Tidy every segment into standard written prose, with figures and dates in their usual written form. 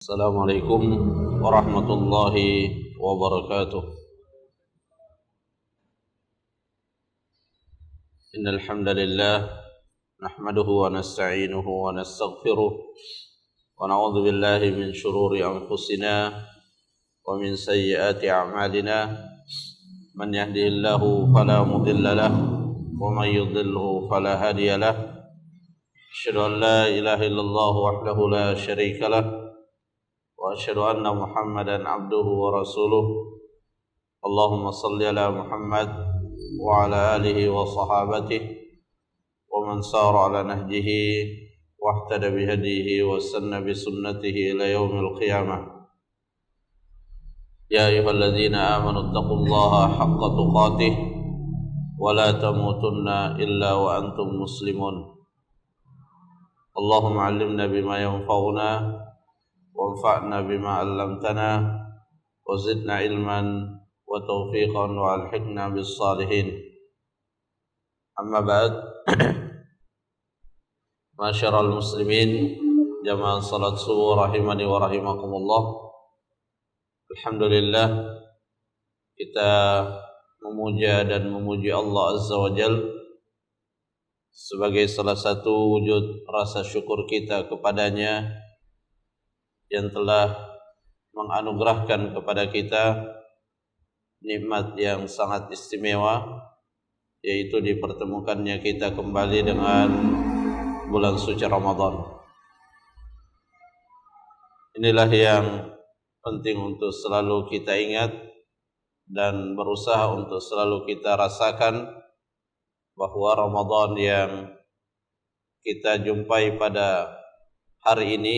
Assalamualaikum warahmatullahi wabarakatuh. Innal hamdalillah nahmaduhu wa nasta'inuhu wa nastaghfiruh wa na'udzu billahi min shururi anfusina wa min sayyiati a'malina. Man yahdihillahu fala mudilla lahu wa man yudlilhu fala hadiya lahu. Asyhadu an la ilaha illallah wahdahu la syarika lahu wa asyhadu anna Muhammadan abduhu wa rasuluh. Allahumma salli ala Muhammad wa ala alihi wa sahabatihi wa man sara ala nahjihi wa ihtada bihadihi wa sanna bi sunnatihi ila yaumil qiyamah. Ya ayyuhalladzina amanu taqullaha haqqa tuqatih wa la tamutunna illa wa antum muslimun. Allahumma 'allimna bima yanfa'una وانفعنا بما علمتنا وزدنا علما وتوفيقا والحقنا بالصالحين. أما بعد Masyarul muslimin jamaah salat subuh rahimani wa rahimakumullah. Alhamdulillah, kita memuja dan memuji Allah Azza wa Jal sebagai salah satu wujud rasa syukur kita kepadanya yang telah menganugerahkan kepada kita nikmat yang sangat istimewa, yaitu dipertemukannya kita kembali dengan bulan suci Ramadan. Inilah yang penting untuk selalu kita ingat dan berusaha untuk selalu kita rasakan, bahwa Ramadan yang kita jumpai pada hari ini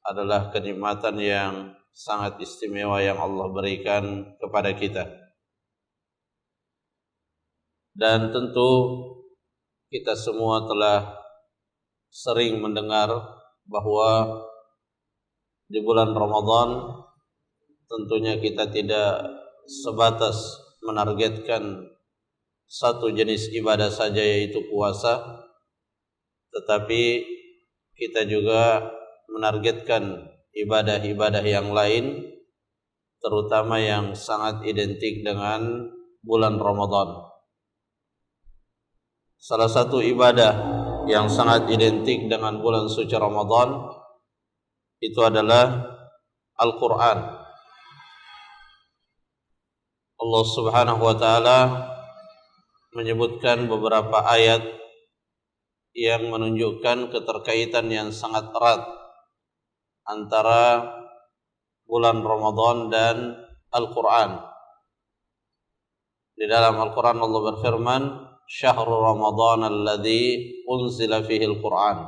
adalah kenikmatan yang sangat istimewa yang Allah berikan kepada kita. Dan tentu kita semua telah sering mendengar bahwa di bulan Ramadan tentunya kita tidak sebatas menargetkan satu jenis ibadah saja, yaitu puasa, tetapi kita juga menargetkan ibadah-ibadah yang lain, terutama yang sangat identik dengan bulan Ramadan. Salah satu ibadah yang sangat identik dengan bulan suci Ramadan itu adalah Al-Quran. Allah Subhanahu wa ta'ala menyebutkan beberapa ayat yang menunjukkan keterkaitan yang sangat erat antara bulan Ramadan dan Al-Quran. Di dalam Al-Quran Allah berfirman, Syahrul Ramadan alladzi unzila fihi Al-Quran.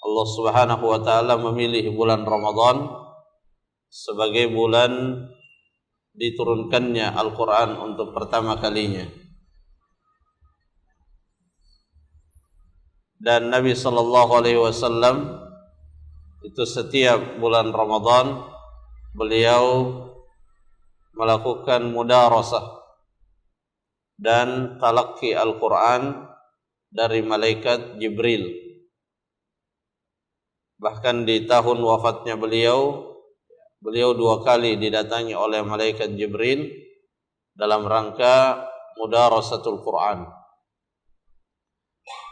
Allah Subhanahu wa ta'ala memilih bulan Ramadan sebagai bulan diturunkannya Al-Quran untuk pertama kalinya. Dan Nabi SAW itu setiap bulan Ramadan beliau melakukan mudarasah dan talaqi Al-Quran dari malaikat Jibril. Bahkan di tahun wafatnya beliau 2 kali didatangi oleh malaikat Jibril dalam rangka mudarasatul Quran.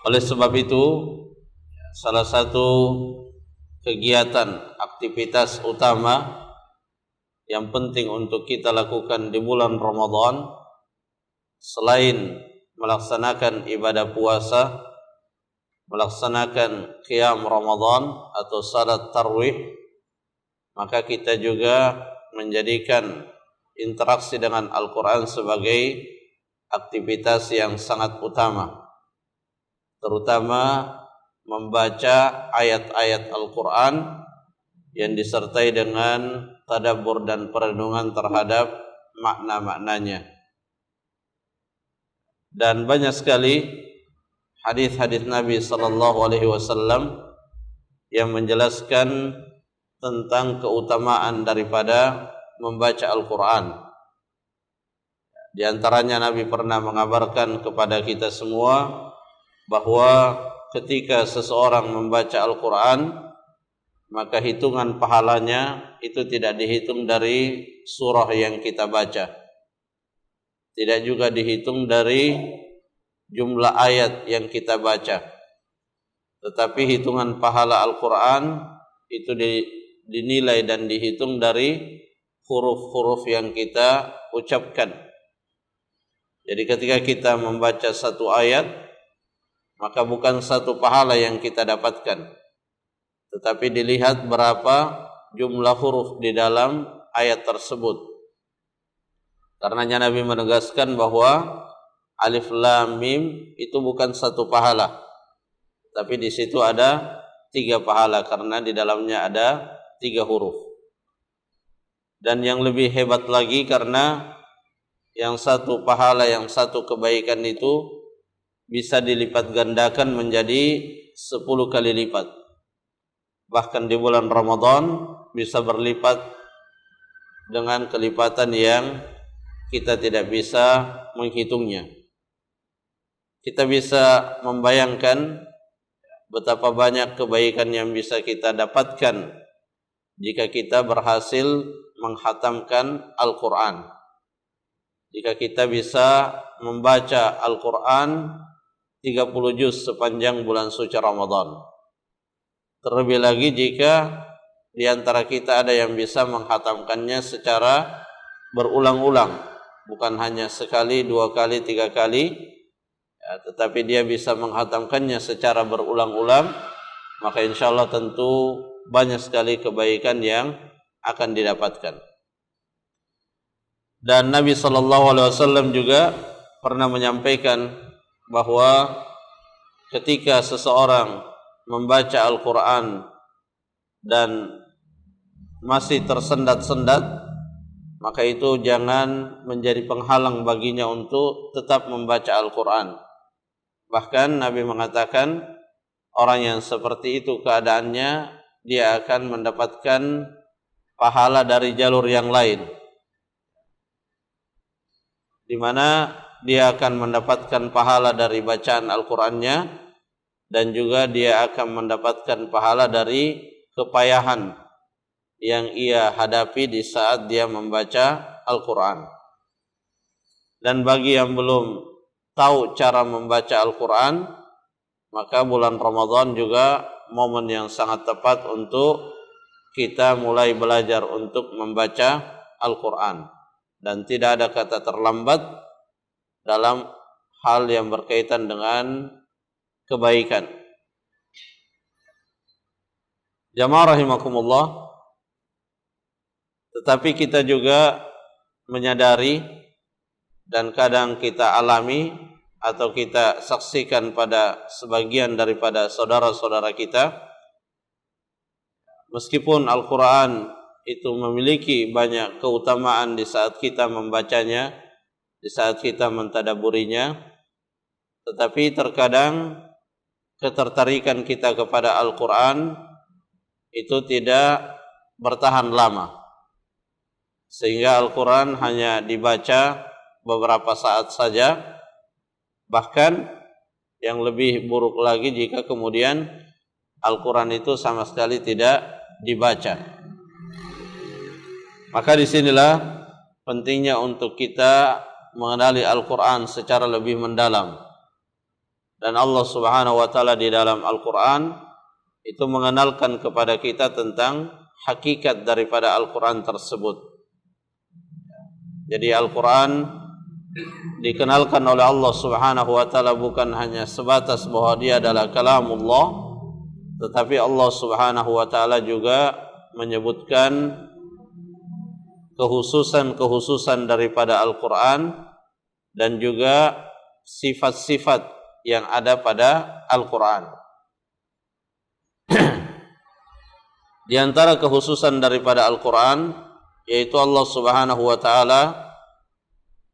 Oleh sebab itu, salah satu kegiatan, aktivitas utama yang penting untuk kita lakukan di bulan Ramadan, selain melaksanakan ibadah puasa, melaksanakan qiyam Ramadan atau salat tarawih, maka kita juga menjadikan interaksi dengan Al-Quran sebagai aktivitas yang sangat utama, terutama membaca ayat-ayat Al-Quran yang disertai dengan tadabbur dan perenungan terhadap makna-maknanya. Dan banyak sekali hadis-hadis Nabi SAW yang menjelaskan tentang keutamaan daripada membaca Al-Quran. Di antaranya Nabi pernah mengabarkan kepada kita semua bahwa ketika seseorang membaca Al-Quran, maka hitungan pahalanya itu tidak dihitung dari surah yang kita baca, tidak juga dihitung dari jumlah ayat yang kita baca, tetapi hitungan pahala Al-Quran itu dinilai dan dihitung dari huruf-huruf yang kita ucapkan. Jadi ketika kita membaca satu ayat, maka bukan satu pahala yang kita dapatkan, tetapi dilihat berapa jumlah huruf di dalam ayat tersebut. Karenanya Nabi menegaskan bahwa alif lam mim itu bukan satu pahala, tapi di situ ada 3 pahala karena di dalamnya ada 3 huruf. Dan yang lebih hebat lagi karena yang satu pahala, yang satu kebaikan itu bisa dilipat gandakan menjadi 10 kali lipat. Bahkan di bulan Ramadan bisa berlipat dengan kelipatan yang kita tidak bisa menghitungnya. Kita bisa membayangkan betapa banyak kebaikan yang bisa kita dapatkan jika kita berhasil menghatamkan Al-Quran. Jika kita bisa membaca Al-Quran 30 juz sepanjang bulan suci Ramadan. Terlebih lagi jika di antara kita ada yang bisa menghatamkannya secara berulang-ulang, bukan hanya sekali, 2 kali, 3 kali, ya, tetapi dia bisa menghatamkannya secara berulang-ulang, maka insya Allah tentu banyak sekali kebaikan yang akan didapatkan. Dan Nabi SAW juga pernah menyampaikan bahwa ketika seseorang membaca Al-Quran dan masih tersendat-sendat, maka itu jangan menjadi penghalang baginya untuk tetap membaca Al-Quran. Bahkan Nabi mengatakan orang yang seperti itu keadaannya, dia akan mendapatkan pahala dari jalur yang lain, di mana dia akan mendapatkan pahala dari bacaan Al-Qur'annya, dan juga dia akan mendapatkan pahala dari kepayahan yang ia hadapi di saat dia membaca Al-Qur'an. Dan bagi yang belum tahu cara membaca Al-Qur'an, maka bulan Ramadan juga momen yang sangat tepat untuk kita mulai belajar untuk membaca Al-Qur'an. Dan tidak ada kata terlambat dalam hal yang berkaitan dengan kebaikan. Jamaah rahimakumullah, tetapi kita juga menyadari dan kadang kita alami atau kita saksikan pada sebagian daripada saudara-saudara kita, meskipun Al-Quran itu memiliki banyak keutamaan di saat kita membacanya, di saat kita mentadaburinya, tetapi terkadang ketertarikan kita kepada Al-Quran itu tidak bertahan lama, sehingga Al-Quran hanya dibaca beberapa saat saja. Bahkan yang lebih buruk lagi jika kemudian Al-Quran itu sama sekali tidak dibaca. Maka disinilah pentingnya untuk kita mengenali Al-Quran secara lebih mendalam. Dan Allah Subhanahu wa Ta'ala di dalam Al-Quran itu mengenalkan kepada kita tentang hakikat daripada Al-Quran tersebut. Jadi Al-Quran dikenalkan oleh Allah Subhanahu wa Ta'ala bukan hanya sebatas bahwa dia adalah kalamullah, tetapi Allah Subhanahu wa Ta'ala juga menyebutkan kekhususan daripada Al-Quran dan juga sifat-sifat yang ada pada Al-Quran. Di antara kekhususan daripada Al-Quran yaitu Allah Subhanahu wa Ta'ala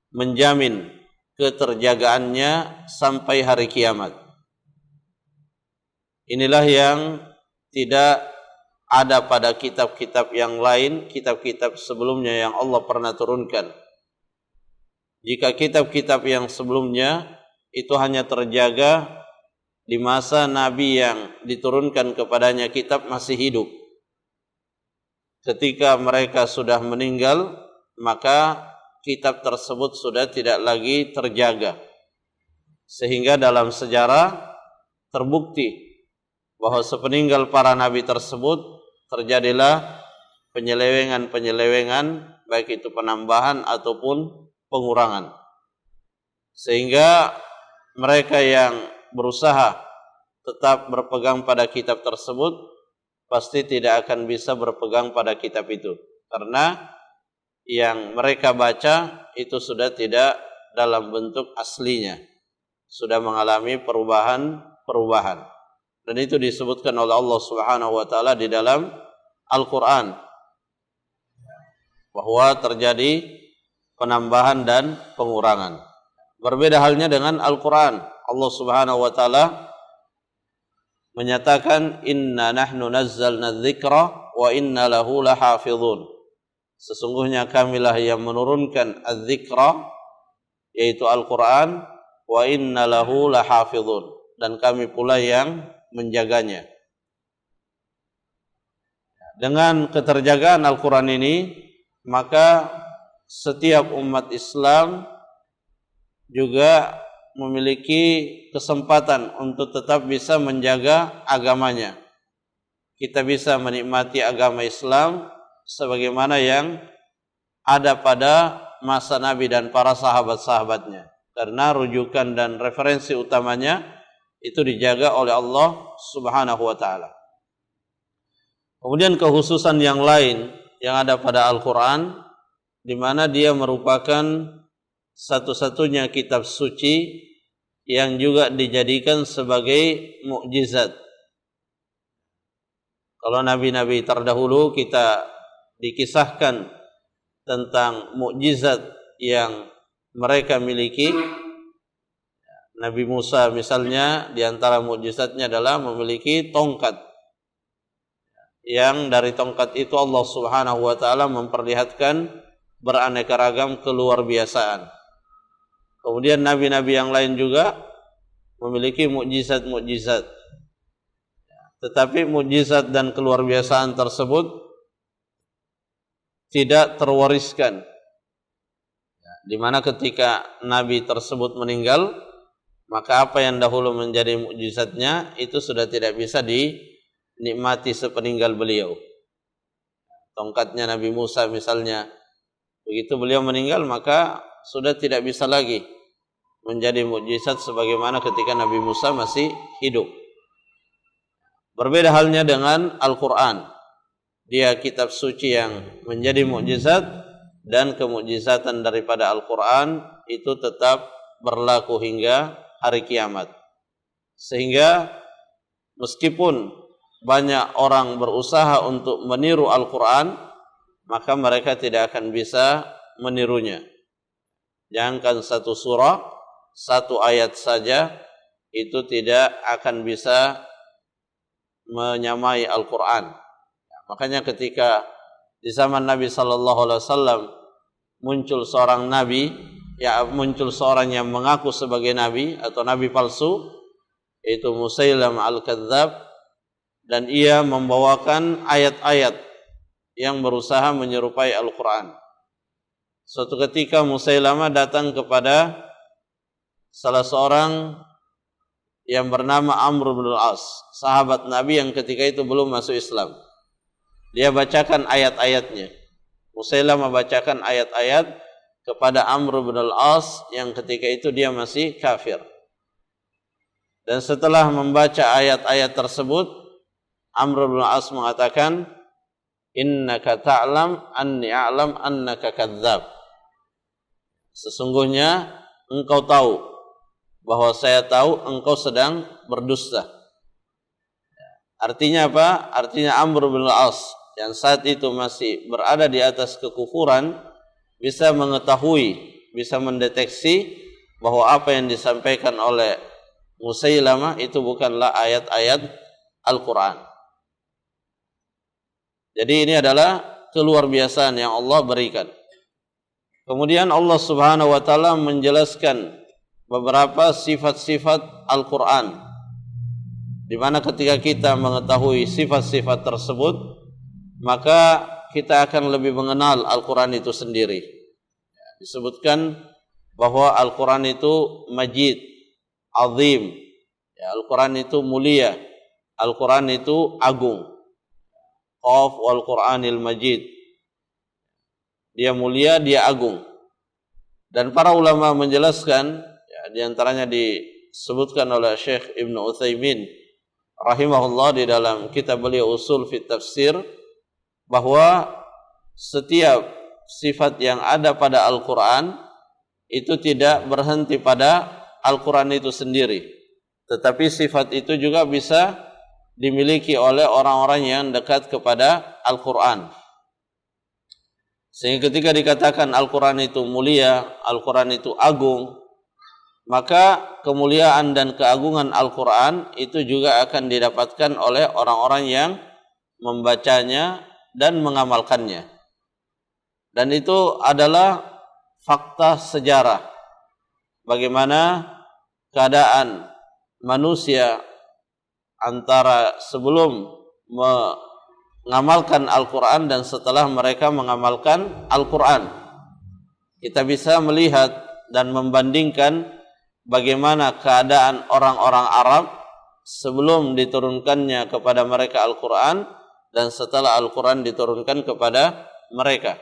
menjamin keterjagaannya sampai hari kiamat. Inilah yang tidak ada pada kitab-kitab yang lain, kitab-kitab sebelumnya yang Allah pernah turunkan. Jika kitab-kitab yang sebelumnya itu hanya terjaga di masa Nabi yang diturunkan kepadanya kitab masih hidup, ketika mereka sudah meninggal, maka kitab tersebut sudah tidak lagi terjaga. Sehingga dalam sejarah terbukti bahwa sepeninggal para nabi tersebut terjadilah penyelewengan-penyelewengan, baik itu penambahan ataupun pengurangan. Sehingga mereka yang berusaha tetap berpegang pada kitab tersebut pasti tidak akan bisa berpegang pada kitab itu, karena yang mereka baca itu sudah tidak dalam bentuk aslinya, sudah mengalami perubahan. Dan itu disebutkan oleh Allah Subhanahu wa taala di dalam Al-Qur'an bahwa terjadi penambahan dan pengurangan. Berbeda halnya dengan Al-Qur'an. Allah Subhanahu wa taala menyatakan inna nahnu nazzalna dzikra wa inna lahu lahafizun. Sesungguhnya kamilah yang menurunkan az-dzikra, yaitu Al-Qur'an, wa inna lahu lahafizun, dan kami pula yang menjaganya. Dengan keterjagaan Al-Qur'an ini, maka setiap umat Islam juga memiliki kesempatan untuk tetap bisa menjaga agamanya. Kita bisa menikmati agama Islam sebagaimana yang ada pada masa Nabi dan para sahabat-sahabatnya, karena rujukan dan referensi utamanya itu dijaga oleh Allah Subhanahu wa taala. Kemudian kekhususan yang lain yang ada pada Al-Qur'an, di mana dia merupakan satu-satunya kitab suci yang juga dijadikan sebagai mukjizat. Kalau nabi-nabi terdahulu kita dikisahkan tentang mukjizat yang mereka miliki. Nabi Musa misalnya, di antara mukjizatnya adalah memiliki tongkat, yang dari tongkat itu Allah Subhanahu wa taala memperlihatkan beraneka ragam keluar biasaan. Kemudian nabi-nabi yang lain juga memiliki mukjizat-mukjizat. Tetapi mukjizat dan keluar biasaan tersebut tidak terwariskan. Di mana ketika nabi tersebut meninggal, maka apa yang dahulu menjadi mukjizatnya itu sudah tidak bisa dinikmati sepeninggal beliau. Tongkatnya Nabi Musa misalnya, begitu beliau meninggal maka sudah tidak bisa lagi menjadi mukjizat sebagaimana ketika Nabi Musa masih hidup. Berbeda halnya dengan Al-Qur'an. Dia kitab suci yang menjadi mukjizat, dan kemukjizatan daripada Al-Qur'an itu tetap berlaku hingga hari kiamat. Sehingga meskipun banyak orang berusaha untuk meniru Al-Qur'an, maka mereka tidak akan bisa menirunya. Jangankan satu surah, satu ayat saja itu tidak akan bisa menyamai Al-Qur'an. Makanya ketika di zaman Nabi sallallahu alaihi wasallam muncul seorang nabi, muncul seorang yang mengaku sebagai nabi atau nabi palsu, yaitu Musailamah al-Kadzdzab, dan ia membawakan ayat-ayat yang berusaha menyerupai Al-Qur'an. Suatu ketika Musailamah datang kepada salah seorang yang bernama Amr bin al-As, sahabat Nabi yang ketika itu belum masuk Islam. Dia bacakan ayat-ayatnya. Musailamah bacakan ayat-ayat kepada Amr bin al-As yang ketika itu dia masih kafir. Dan setelah membaca ayat-ayat tersebut, Amr bin al-As mengatakan, innaka ta'lam anni a'lam annaka kadzdzab. Sesungguhnya engkau tahu bahwa saya tahu engkau sedang berdusta. Artinya apa? Artinya Amr bin al-As yang saat itu masih berada di atas kekufuran bisa mengetahui, bisa mendeteksi bahwa apa yang disampaikan oleh Musailamah itu bukanlah ayat-ayat Al-Qur'an. Jadi ini adalah keluar biasaan yang Allah berikan. Kemudian Allah Subhanahu wa taala menjelaskan beberapa sifat-sifat Al-Qur'an, di mana ketika kita mengetahui sifat-sifat tersebut, maka kita akan lebih mengenal Al-Quran itu sendiri. Disebutkan bahwa Al-Quran itu majid, azim. Al-Quran itu mulia, Al-Quran itu agung. Qaf wal Quranil Majid. Dia mulia, dia agung. Dan para ulama menjelaskan, di antaranya disebutkan oleh Syekh Ibn Utsaimin rahimahullah di dalam kitab beliau Usul fi Tafsir, bahwa setiap sifat yang ada pada Al-Quran itu tidak berhenti pada Al-Quran itu sendiri, tetapi sifat itu juga bisa dimiliki oleh orang-orang yang dekat kepada Al-Quran. Sehingga ketika dikatakan Al-Quran itu mulia, Al-Quran itu agung, maka kemuliaan dan keagungan Al-Quran itu juga akan didapatkan oleh orang-orang yang membacanya dan mengamalkannya. Dan itu adalah fakta sejarah bagaimana keadaan manusia antara sebelum mengamalkan Al-Quran dan setelah mereka mengamalkan Al-Quran. Kita bisa melihat dan membandingkan bagaimana keadaan orang-orang Arab sebelum diturunkannya kepada mereka Al-Quran dan setelah Al-Quran diturunkan kepada mereka.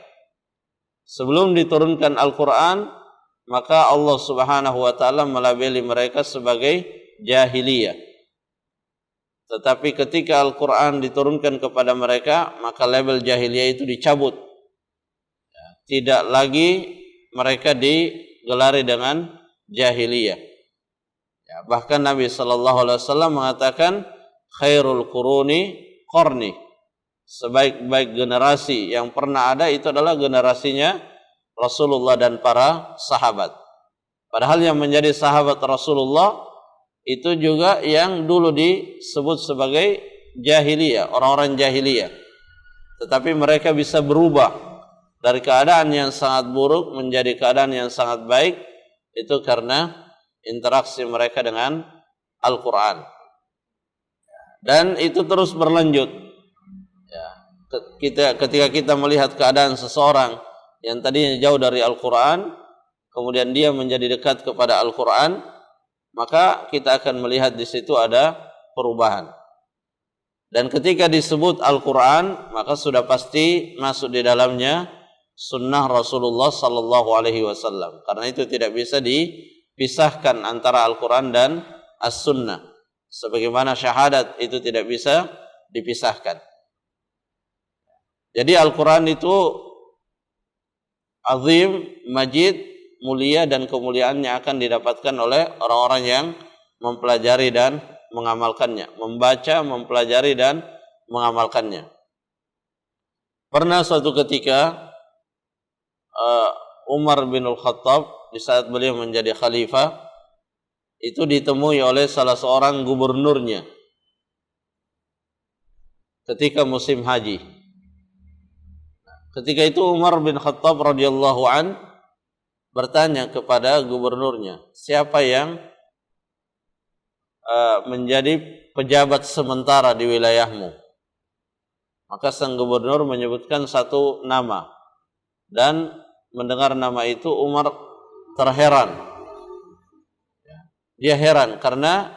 Sebelum diturunkan Al-Quran, maka Allah Subhanahu wa ta'ala melabeli mereka sebagai jahiliyah. Tetapi ketika Al-Quran diturunkan kepada mereka, maka label jahiliyah itu dicabut. Tidak lagi mereka digelari dengan jahiliyah. Bahkan Nabi SAW mengatakan, khairul quruni qarni. Sebaik-baik generasi yang pernah ada itu adalah generasinya Rasulullah dan para sahabat. Padahal yang menjadi sahabat Rasulullah itu juga yang dulu disebut sebagai jahiliyah, orang-orang jahiliyah. Tetapi mereka bisa berubah dari keadaan yang sangat buruk menjadi keadaan yang sangat baik, itu karena interaksi mereka dengan Al-Quran. Dan itu terus berlanjut. Ketika kita melihat keadaan seseorang yang tadinya jauh dari Al-Quran, kemudian dia menjadi dekat kepada Al-Quran, maka kita akan melihat di situ ada perubahan. Dan ketika disebut Al-Quran, maka sudah pasti masuk di dalamnya sunnah Rasulullah sallallahu alaihi wasallam. Karena itu tidak bisa dipisahkan antara Al-Quran dan As-Sunnah. Sebagaimana syahadat itu tidak bisa dipisahkan. Jadi Al-Quran itu azim, majid, mulia, dan kemuliaannya akan didapatkan oleh orang-orang yang mempelajari dan mengamalkannya, membaca, mempelajari dan mengamalkannya. Pernah suatu ketika Umar bin Al-Khattab di saat beliau menjadi khalifah itu ditemui oleh salah seorang gubernurnya ketika musim haji. Ketika itu Umar bin Khattab radhiyallahu an bertanya kepada gubernurnya, siapa yang menjadi pejabat sementara di wilayahmu? Maka sang gubernur menyebutkan satu nama, dan mendengar nama itu Umar terheran. Dia heran karena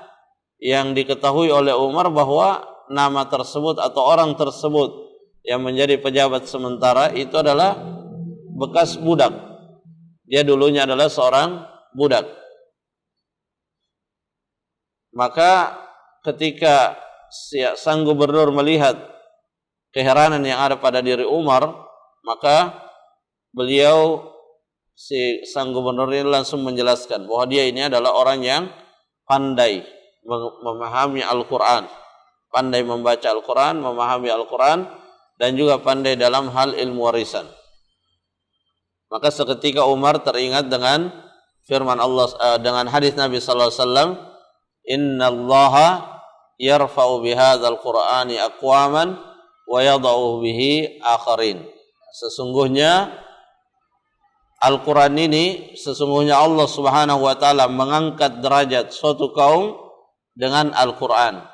yang diketahui oleh Umar bahwa nama tersebut atau orang tersebut yang menjadi pejabat sementara itu adalah bekas budak. Dia dulunya adalah seorang budak. Maka ketika sang gubernur melihat keheranan yang ada pada diri Umar, maka beliau, sang gubernur ini langsung menjelaskan bahwa dia ini adalah orang yang pandai memahami Al-Quran, pandai membaca Al-Quran, memahami Al-Quran, dan juga pandai dalam hal ilmu warisan. Maka seketika Umar teringat dengan firman Allah, dengan hadis Nabi sallallahu alaihi wasallam, "Innallaha yarfa'u bihadzal Qur'ani aqwaman wa yadh'u bihi akharin." Sesungguhnya Al-Quran ini, sesungguhnya Allah Subhanahu wa taala mengangkat derajat suatu kaum dengan Al-Quran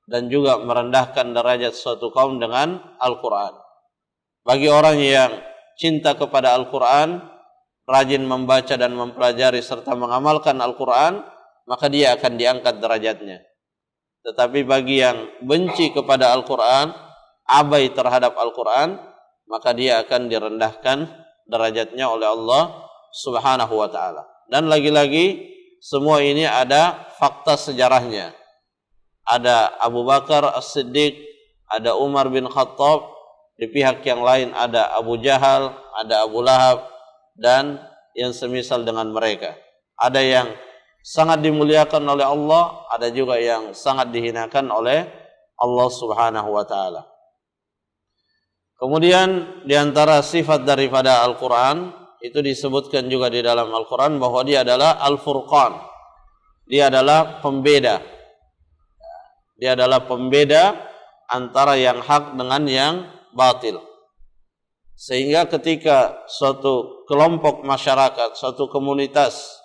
dan juga merendahkan derajat suatu kaum dengan Al-Quran. Bagi orang yang cinta kepada Al-Quran, rajin membaca dan mempelajari serta mengamalkan Al-Quran, maka dia akan diangkat derajatnya. Tetapi bagi yang benci kepada Al-Quran, abai terhadap Al-Quran, maka dia akan direndahkan derajatnya oleh Allah Subhanahu wa ta'ala. Dan lagi-lagi semua ini ada fakta sejarahnya. Ada Abu Bakar As-Siddiq, ada Umar bin Khattab, di pihak yang lain ada Abu Jahal, ada Abu Lahab, dan yang semisal dengan mereka. Ada yang sangat dimuliakan oleh Allah, ada juga yang sangat dihinakan oleh Allah Subhanahu wa ta'ala. Kemudian di antara sifat daripada Al-Quran, itu disebutkan juga di dalam Al-Quran bahwa dia adalah Al-Furqan. Dia adalah pembeda. Dia adalah pembeda antara yang hak dengan yang batil. Sehingga ketika suatu kelompok masyarakat, suatu komunitas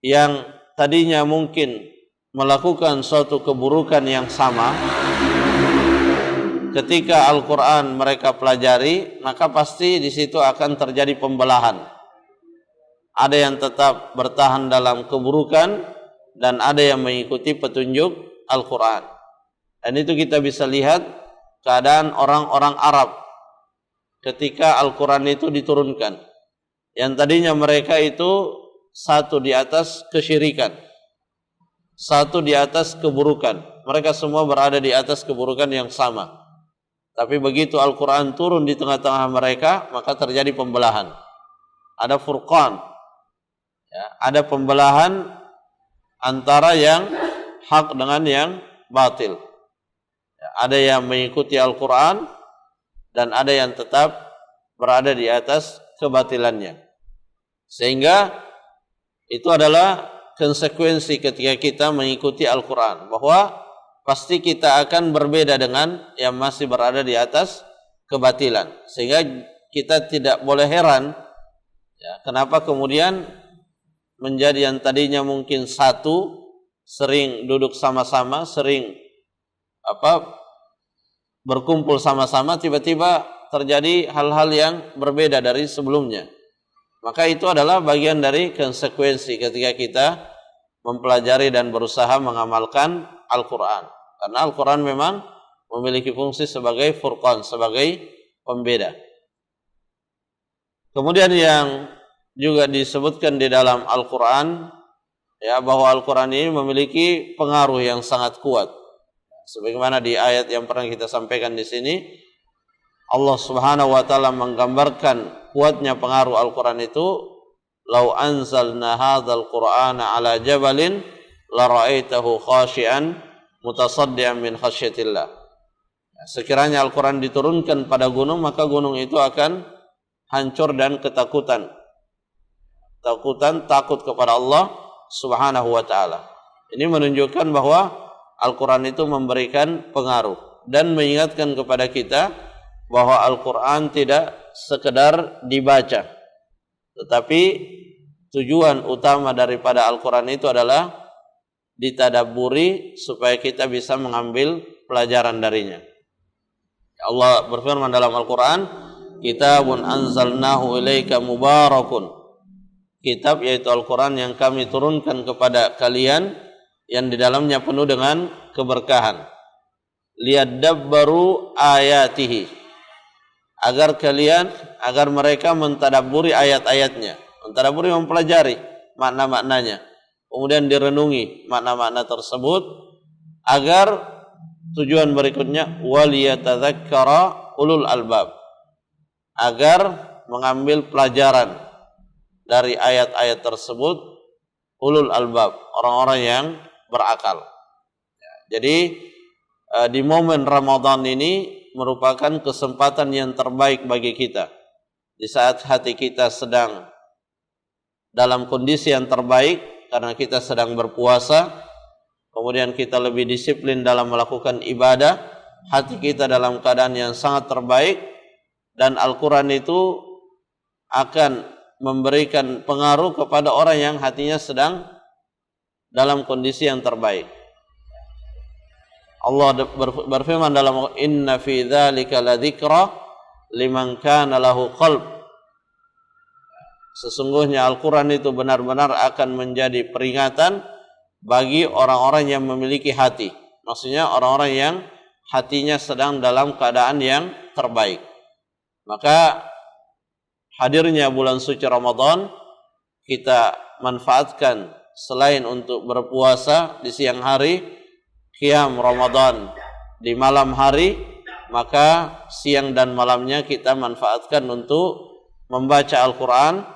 yang tadinya mungkin melakukan suatu keburukan yang sama, ketika Al-Quran mereka pelajari, maka pasti di situ akan terjadi pembelahan. Ada yang tetap bertahan dalam keburukan dan ada yang mengikuti petunjuk Al-Quran. Dan itu kita bisa lihat keadaan orang-orang Arab ketika Al-Quran itu diturunkan. Yang tadinya mereka itu satu di atas kesyirikan, satu di atas keburukan. Mereka semua berada di atas keburukan yang sama. Tapi begitu Al-Quran turun di tengah-tengah mereka, maka terjadi pembelahan. Ada furqan, ada pembelahan antara yang hak dengan yang batil. Ada yang mengikuti Al-Quran dan ada yang tetap berada di atas kebatilannya. Sehingga itu adalah konsekuensi ketika kita mengikuti Al-Quran, bahwa pasti kita akan berbeda dengan yang masih berada di atas kebatilan. Sehingga kita tidak boleh heran kenapa kemudian menjadi yang tadinya mungkin satu, sering duduk sama-sama, sering berkumpul sama-sama, tiba-tiba terjadi hal-hal yang berbeda dari sebelumnya. Maka itu adalah bagian dari konsekuensi ketika kita mempelajari dan berusaha mengamalkan Al-Quran. Karena Al-Quran memang memiliki fungsi sebagai furqan, sebagai pembeda. Kemudian yang juga disebutkan di dalam Al-Quran, bahwa Al-Quran ini memiliki pengaruh yang sangat kuat. Sebagaimana di ayat yang pernah kita sampaikan di sini, Allah Subhanahu wa ta'ala menggambarkan kuatnya pengaruh Al-Quran itu, "Lau anzalna hadzal Qur'ana ala jabalin la ra'aitahu khashi'an mutasaddian min khasyatillah." Sekiranya Al-Quran diturunkan pada gunung, maka gunung itu akan hancur dan ketakutan. Takut kepada Allah Subhanahu wa ta'ala. Ini menunjukkan bahwa Al-Quran itu memberikan pengaruh dan mengingatkan kepada kita bahwa Al-Quran tidak sekedar dibaca, tetapi tujuan utama daripada Al-Quran itu adalah ditadabburi supaya kita bisa mengambil pelajaran darinya. Allah berfirman dalam Al-Quran, "Kitabun anzalnahu ilaika mubarakun." Kitab yaitu Al-Quran yang kami turunkan kepada kalian, yang di dalamnya penuh dengan keberkahan. Liyadabbaru ayatihi, agar mereka mentadabburi ayat-ayatnya. Mentadabburi, mempelajari makna-maknanya, kemudian direnungi makna-makna tersebut, agar tujuan berikutnya waliyatadzakkara ulul albab, agar mengambil pelajaran dari ayat-ayat tersebut ulul albab, orang-orang yang berakal. Jadi di momen Ramadan ini merupakan kesempatan yang terbaik bagi kita. Di saat hati kita sedang dalam kondisi yang terbaik karena kita sedang berpuasa, kemudian kita lebih disiplin dalam melakukan ibadah, hati kita dalam keadaan yang sangat terbaik, dan Al-Quran itu akan memberikan pengaruh kepada orang yang hatinya sedang dalam kondisi yang terbaik. Allah berfirman dalam inna fi dzalika ladzikra liman kana lahu qalb. Sesungguhnya Al-Qur'an itu benar-benar akan menjadi peringatan bagi orang-orang yang memiliki hati. Maksudnya orang-orang yang hatinya sedang dalam keadaan yang terbaik. Maka hadirnya bulan suci Ramadan kita manfaatkan selain untuk berpuasa di siang hari, qiyam Ramadan di malam hari, maka siang dan malamnya kita manfaatkan untuk membaca Al-Quran.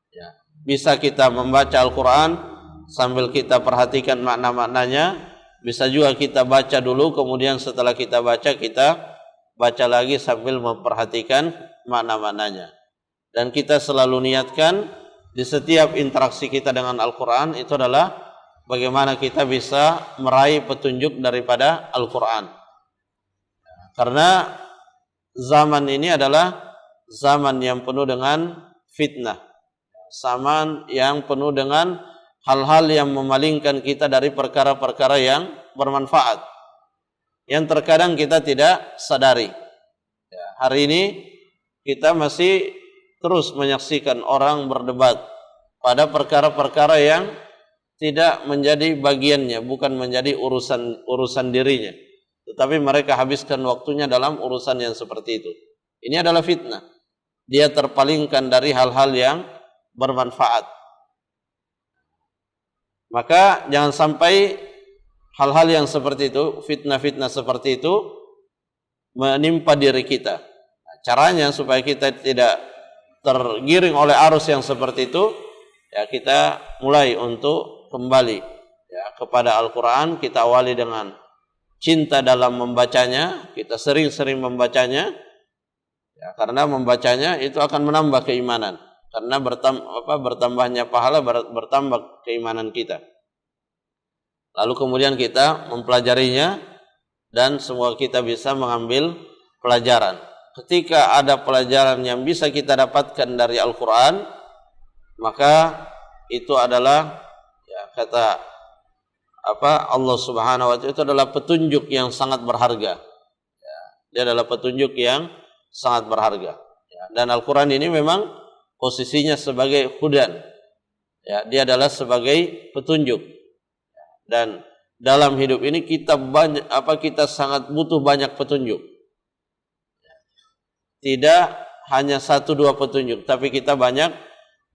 Ya, bisa kita membaca Al-Quran sambil kita perhatikan makna-maknanya. Bisa juga kita baca dulu, kemudian setelah kita baca lagi sambil memperhatikan makna-maknanya. Dan kita selalu niatkan di setiap interaksi kita dengan Al-Quran itu adalah bagaimana kita bisa meraih petunjuk daripada Al-Quran. Karena zaman ini adalah zaman yang penuh dengan fitnah. Zaman yang penuh dengan hal-hal yang memalingkan kita dari perkara-perkara yang bermanfaat, yang terkadang kita tidak sadari. Ya, hari ini kita masih terus menyaksikan orang berdebat pada perkara-perkara yang tidak menjadi bagiannya, bukan menjadi urusan dirinya, tetapi mereka habiskan waktunya dalam urusan yang seperti itu. Ini adalah fitnah. Dia terpalingkan dari hal-hal yang bermanfaat. Maka jangan sampai hal-hal yang seperti itu, fitnah-fitnah seperti itu menimpa diri kita. Caranya supaya kita tidak tergiring oleh arus yang seperti itu, ya kita mulai untuk kembali ya kepada Al-Quran. Kita awali dengan cinta dalam membacanya, kita sering-sering membacanya, ya, karena membacanya itu akan menambah keimanan. Karena bertambahnya pahala, bertambah keimanan kita. Lalu kemudian kita mempelajarinya dan semua kita bisa mengambil pelajaran. Ketika ada pelajaran yang bisa kita dapatkan dari Al-Quran, maka itu adalah ya, kata Allah Subhanahu wa Ta'ala, itu adalah petunjuk yang sangat berharga. Ya, dia adalah petunjuk yang sangat berharga. Ya, dan Al-Quran ini memang posisinya sebagai hudan. Ya, dia adalah sebagai petunjuk. Dan dalam hidup ini kita sangat butuh banyak petunjuk. Tidak hanya 1-2 petunjuk, tapi kita banyak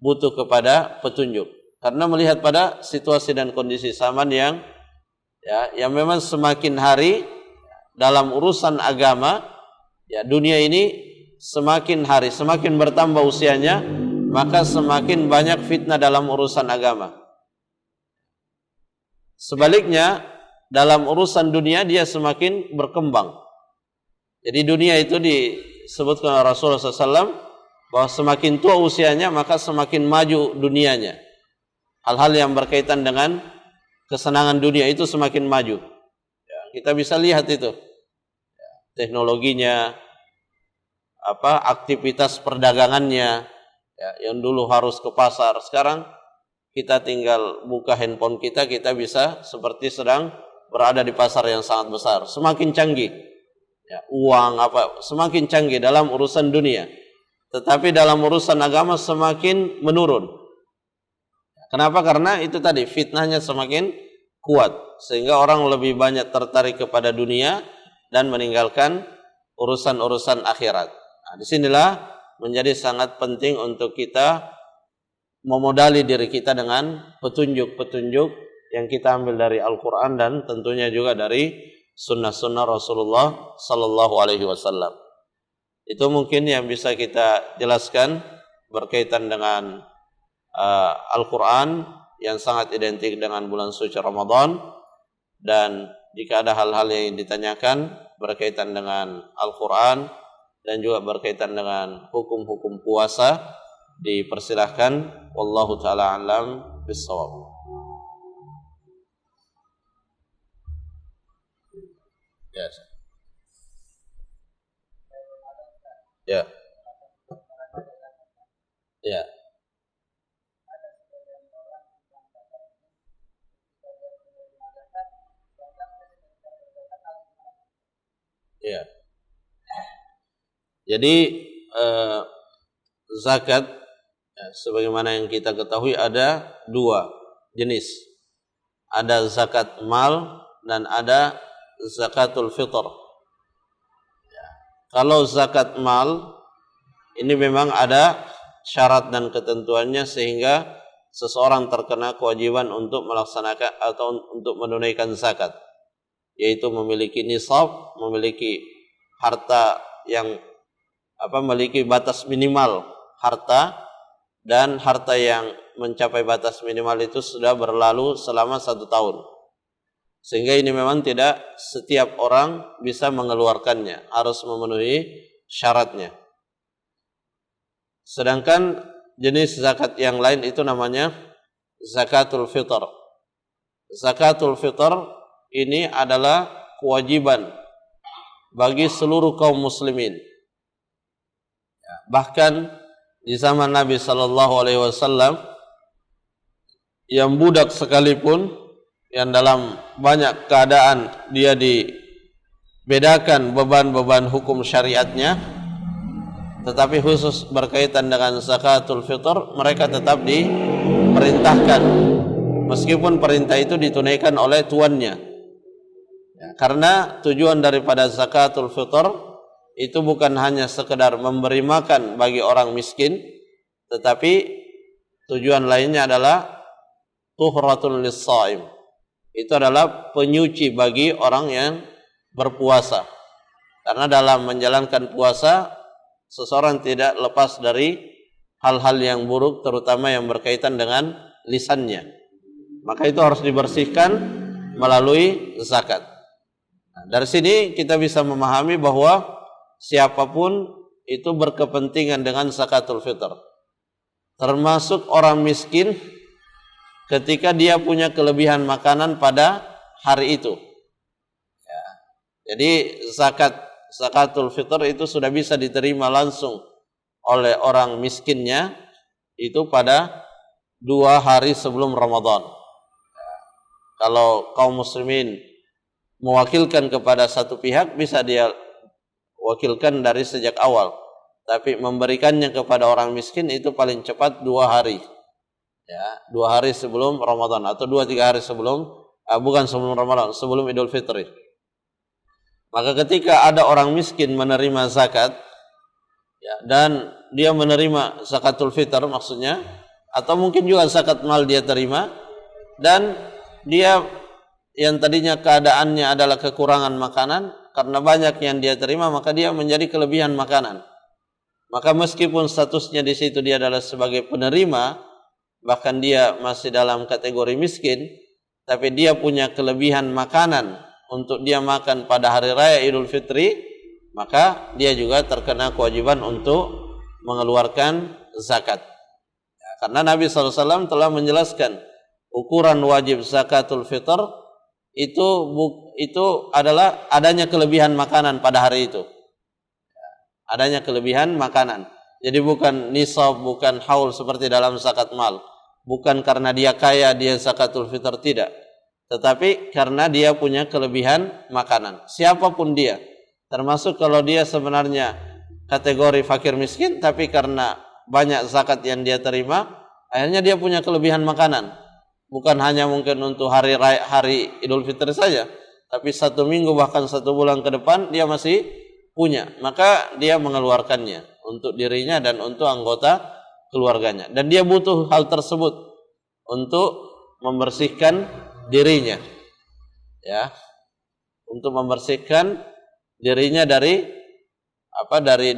butuh kepada petunjuk. Karena melihat pada situasi dan kondisi zaman yang memang semakin hari dalam urusan agama, ya dunia ini semakin hari semakin bertambah usianya, maka semakin banyak fitnah dalam urusan agama. Sebaliknya, dalam urusan dunia dia semakin berkembang. Jadi dunia itu disebutkan oleh Rasulullah SAW bahwa semakin tua usianya maka semakin maju dunianya. Hal-hal yang berkaitan dengan kesenangan dunia itu semakin maju. Ya, kita bisa lihat itu, ya, teknologinya, aktivitas perdagangannya, ya, yang dulu harus ke pasar, sekarang kita tinggal buka handphone kita bisa seperti sedang berada di pasar yang sangat besar. Semakin canggih, ya, uang semakin canggih dalam urusan dunia, tetapi dalam urusan agama semakin menurun. Kenapa? Karena itu tadi, fitnahnya semakin kuat, sehingga orang lebih banyak tertarik kepada dunia dan meninggalkan urusan-urusan akhirat. Nah, disinilah menjadi sangat penting untuk kita memodali diri kita dengan petunjuk-petunjuk yang kita ambil dari Al-Quran dan tentunya juga dari sunnah-sunnah Rasulullah Sallallahu Alaihi Wasallam. Itu mungkin yang bisa kita jelaskan berkaitan dengan Al-Quran yang sangat identik dengan bulan suci Ramadan. Dan jika ada hal-hal yang ditanyakan berkaitan dengan Al-Quran dan juga berkaitan dengan hukum-hukum puasa, dipersilahkan. Wallahu ta'ala alam bissawab. Yes. Ya. Ya. Ya. Jadi zakat ya, sebagaimana yang kita ketahui ada dua jenis. Ada zakat mal dan ada zakatul fitr. Ya. Kalau zakat mal ini memang ada syarat dan ketentuannya sehingga seseorang terkena kewajiban untuk melaksanakan atau untuk menunaikan zakat, yaitu memiliki nisab, memiliki harta yang memiliki batas minimal harta, dan harta yang mencapai batas minimal itu sudah berlalu selama 1 tahun. Sehingga ini memang tidak setiap orang bisa mengeluarkannya, harus memenuhi syaratnya. Sedangkan jenis zakat yang lain itu namanya zakatul fitr. Zakatul fitr ini adalah kewajiban bagi seluruh kaum muslimin. Bahkan di zaman Nabi SAW, yang budak sekalipun, yang dalam banyak keadaan dia dibedakan beban-beban hukum syariatnya, tetapi khusus berkaitan dengan zakatul fitr, mereka tetap diperintahkan, meskipun perintah itu ditunaikan oleh tuannya. Ya, karena tujuan daripada zakatul fitr itu bukan hanya sekedar memberi makan bagi orang miskin, tetapi tujuan lainnya adalah tuhratun lis-shaim. Itu adalah penyuci bagi orang yang berpuasa. Karena dalam menjalankan puasa, seseorang tidak lepas dari hal-hal yang buruk, terutama yang berkaitan dengan lisannya. Maka itu harus dibersihkan melalui zakat. Nah, dari sini kita bisa memahami bahwa siapapun itu berkepentingan dengan zakatul fitr, termasuk orang miskin ketika dia punya kelebihan makanan pada hari itu. Ya. Jadi zakatul fitr itu sudah bisa diterima langsung oleh orang miskinnya itu pada 2 hari sebelum Ramadan. Ya. Kalau kaum muslimin mewakilkan kepada satu pihak, bisa dia wakilkan dari sejak awal, tapi memberikannya kepada orang miskin itu paling cepat 2 hari, ya, 2 hari sebelum Ramadan atau 2-3 hari sebelum, bukan sebelum Ramadan, sebelum Idul Fitri. Maka ketika ada orang miskin menerima zakat, ya, dan dia menerima zakatul fitr maksudnya, atau mungkin juga zakat mal dia terima, dan dia yang tadinya keadaannya adalah kekurangan makanan, karena banyak yang dia terima, maka dia menjadi kelebihan makanan. Maka meskipun statusnya di situ dia adalah sebagai penerima, bahkan dia masih dalam kategori miskin, tapi dia punya kelebihan makanan untuk dia makan pada hari raya Idul Fitri, maka dia juga terkena kewajiban untuk mengeluarkan zakat. Ya, karena Nabi SAW telah menjelaskan ukuran wajib zakatul fitr itu adalah adanya kelebihan makanan pada hari itu. Adanya kelebihan makanan. Jadi bukan nisab, bukan haul seperti dalam zakat mal. Bukan karena dia kaya dia zakatul fitr, tidak. Tetapi karena dia punya kelebihan makanan. Siapapun dia. Termasuk kalau dia sebenarnya kategori fakir miskin, tapi karena banyak zakat yang dia terima, akhirnya dia punya kelebihan makanan. Bukan hanya mungkin untuk hari Idul Fitri saja, tapi 1 minggu bahkan 1 bulan ke depan dia masih punya. Maka dia mengeluarkannya untuk dirinya dan untuk anggota keluarganya. Dan dia butuh hal tersebut untuk membersihkan dirinya, ya, untuk membersihkan dirinya dari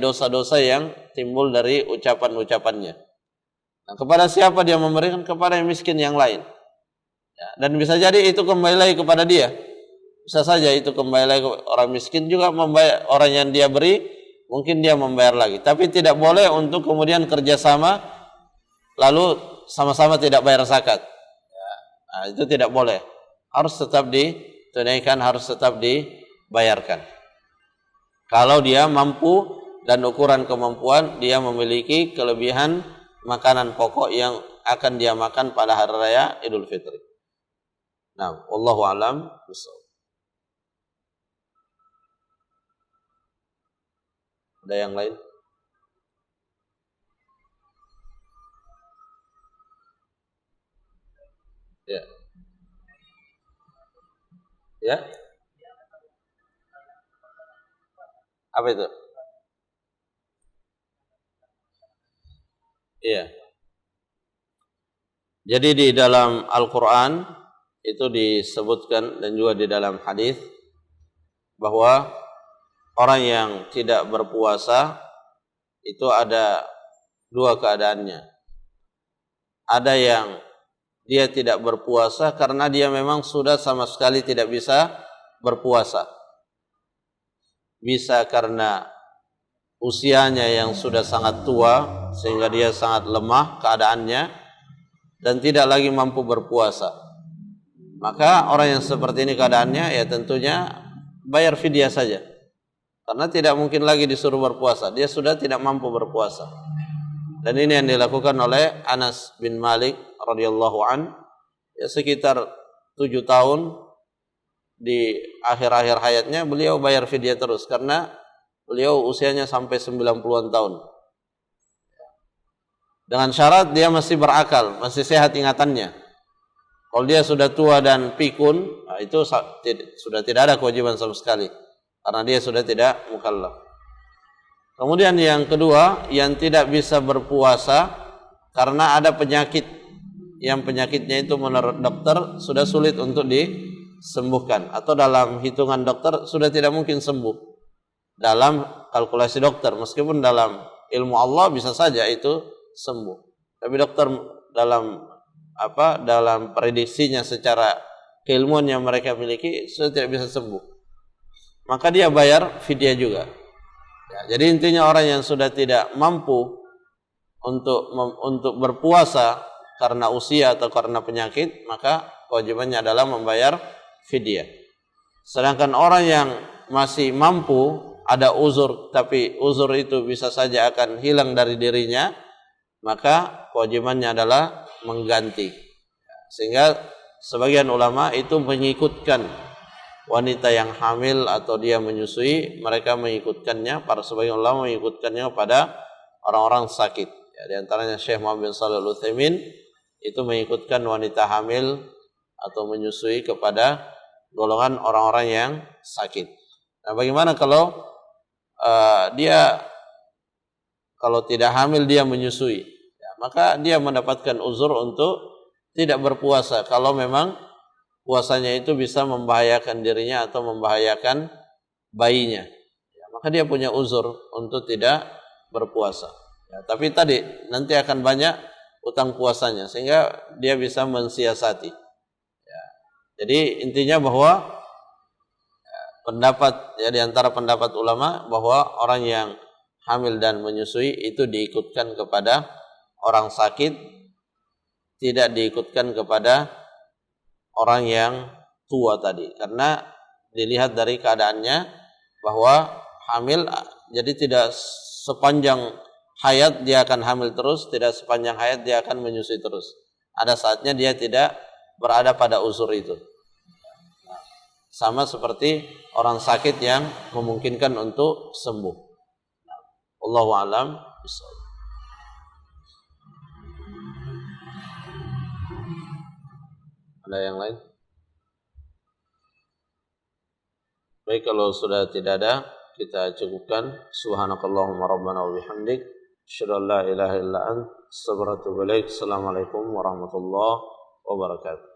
dosa-dosa yang timbul dari ucapan-ucapannya. Nah, kepada siapa dia memberikan? Kepada yang miskin yang lain. Ya, dan bisa jadi itu kembali lagi kepada dia. Bisa saja itu kembali lagi ke orang miskin juga membayar, orang yang dia beri mungkin dia membayar lagi. Tapi tidak boleh untuk kemudian kerjasama lalu sama-sama tidak bayar zakat. Ya, nah, itu tidak boleh. Harus tetap ditunaikan, harus tetap dibayarkan. Kalau dia mampu dan ukuran kemampuan, dia memiliki kelebihan makanan pokok yang akan dia makan pada hari raya Idul Fitri. Nah, wallahu a'lam bishawab. Ada yang lain? Ya. Ya? Apa itu? Iya. Jadi di dalam Al-Quran itu disebutkan dan juga di dalam hadis bahwa orang yang tidak berpuasa itu ada dua keadaannya. Ada yang dia tidak berpuasa karena dia memang sudah sama sekali tidak bisa berpuasa. Bisa karena usianya yang sudah sangat tua sehingga dia sangat lemah keadaannya dan tidak lagi mampu berpuasa. Maka orang yang seperti ini keadaannya ya tentunya bayar fidyah saja. Karena tidak mungkin lagi disuruh berpuasa, dia sudah tidak mampu berpuasa. Dan ini yang dilakukan oleh Anas bin Malik radhiyallahu an, ya sekitar 7 tahun di akhir-akhir hayatnya beliau bayar fidyah terus karena beliau usianya sampai 90-an tahun. Dengan syarat dia masih berakal, masih sehat ingatannya. Kalau dia sudah tua dan pikun, nah itu sudah tidak ada kewajiban sama sekali karena dia sudah tidak mukallaf. Kemudian yang kedua, yang tidak bisa berpuasa karena ada penyakit yang penyakitnya itu menurut dokter sudah sulit untuk disembuhkan atau dalam hitungan dokter sudah tidak mungkin sembuh dalam kalkulasi dokter, meskipun dalam ilmu Allah bisa saja itu sembuh, tapi dokter dalam prediksinya secara keilmuan yang mereka miliki sudah tidak bisa sembuh, maka dia bayar fidyah juga. Ya, jadi intinya orang yang sudah tidak mampu untuk berpuasa karena usia atau karena penyakit, maka kewajibannya adalah membayar fidyah. Sedangkan orang yang masih mampu, ada uzur, tapi uzur itu bisa saja akan hilang dari dirinya, maka kewajibannya adalah mengganti. Sehingga sebagian ulama itu mengikutkan wanita yang hamil atau dia menyusui, mereka mengikutkannya, para sebagian ulama mengikutkannya pada orang-orang sakit. Ya, di antaranya Syekh Muhammad bin Shalih Al-Utsaimin itu mengikutkan wanita hamil atau menyusui kepada golongan orang-orang yang sakit. Nah, bagaimana kalau dia kalau tidak hamil dia menyusui? Ya, maka dia mendapatkan uzur untuk tidak berpuasa kalau memang puasanya itu bisa membahayakan dirinya atau membahayakan bayinya. Ya, maka dia punya uzur untuk tidak berpuasa. Ya, tapi tadi nanti akan banyak utang puasanya sehingga dia bisa mensiasati. Ya, jadi intinya bahwa pendapat ya di antara pendapat ulama bahwa orang yang hamil dan menyusui itu diikutkan kepada orang sakit, tidak diikutkan kepada orang yang tua tadi, karena dilihat dari keadaannya bahwa hamil, jadi tidak sepanjang hayat dia akan hamil terus, tidak sepanjang hayat dia akan menyusui terus. Ada saatnya dia tidak berada pada uzur itu. Sama seperti orang sakit yang memungkinkan untuk sembuh. Allahu a'lam bishawab. Ada yang lain? Baik, kalau sudah tidak ada, kita cukupkan. Subhanakallahumma rabbana wa bihamdik, asyhadu an la ilaha illa anta, astaghfiruka wa atubu ilaik. Assalamualaikum warahmatullahi wabarakatuh.